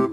Good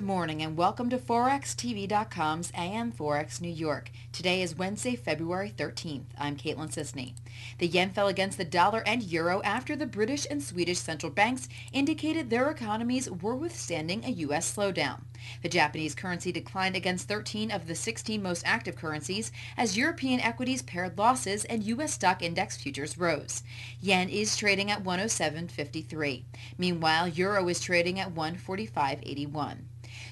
morning and welcome to ForexTV.com's AM Forex New York. Today is Wednesday, February 13th. I'm Caitlin Sisney. The yen fell against the dollar and euro after the British and Swedish central banks indicated their economies were withstanding a U.S. slowdown. The Japanese currency declined against 13 of the 16 most active currencies as European equities paired losses and U.S. stock index futures rose. Yen is trading at 107.53. Meanwhile, euro is trading at 145.81.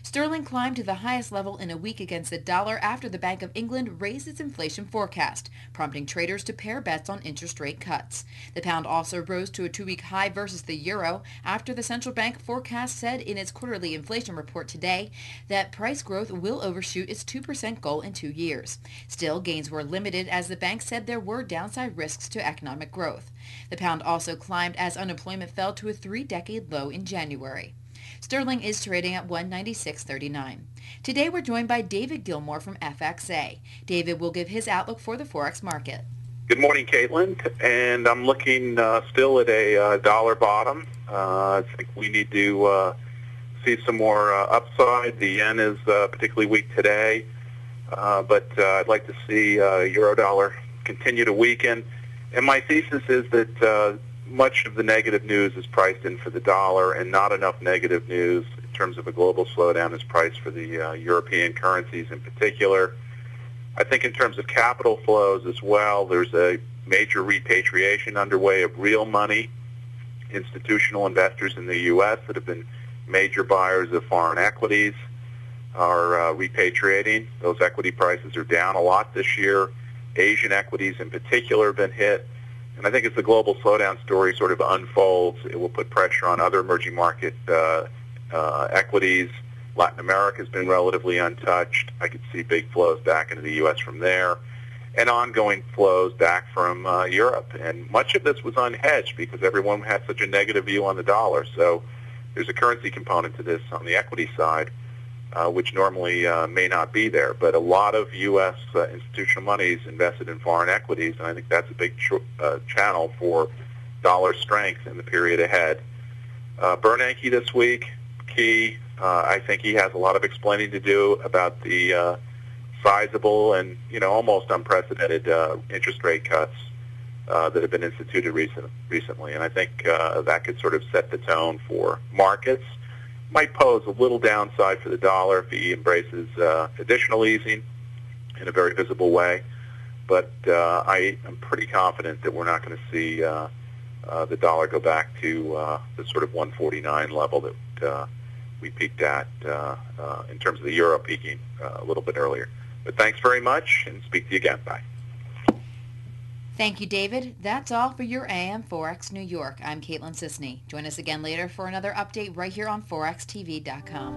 Sterling climbed to the highest level in a week against the dollar after the Bank of England raised its inflation forecast, prompting traders to pair bets on interest rate cuts. The pound also rose to a two-week high versus the euro after the central bank forecast said in its quarterly inflation report today that price growth will overshoot its 2% goal in 2 years. Still, gains were limited as the bank said there were downside risks to economic growth. The pound also climbed as unemployment fell to a three-decade low in January. Sterling is trading at 196.39. Today we're joined by David Gilmore from FXA. David will give his outlook for the Forex market. Good morning, Caitlin. And I'm looking still at a dollar bottom. I think we need to see some more upside. The yen is particularly weak today, but I'd like to see euro dollar continue to weaken. And my thesis is that much of the negative news is priced in for the dollar, and not enough negative news in terms of a global slowdown is priced for the European currencies in particular. I think in terms of capital flows as well, there's a major repatriation underway of real money. Institutional investors in the U.S. that have been major buyers of foreign equities are repatriating. Those equity prices are down a lot this year. Asian equities in particular have been hit. And I think as the global slowdown story sort of unfolds, it will put pressure on other emerging market equities. Latin America has been relatively untouched. I could see big flows back into the U.S. from there, and ongoing flows back from Europe. And much of this was unhedged because everyone had such a negative view on the dollar. So there's a currency component to this on the equity side, which normally may not be there. But a lot of U.S. Institutional money is invested in foreign equities, and I think that's a big channel for dollar strength in the period ahead. Bernanke this week, key. I think he has a lot of explaining to do about the sizable and almost unprecedented interest rate cuts that have been instituted recently, and I think that could sort of set the tone for markets. Might pose a little downside for the dollar if he embraces additional easing in a very visible way, but I am pretty confident that we're not going to see the dollar go back to the sort of 149 level that we peaked at in terms of the euro peaking a little bit earlier. But thanks very much, and speak to you again. Bye. Thank you, David. That's all for your AM Forex New York. I'm Caitlin Sisney. Join us again later for another update right here on ForexTV.com.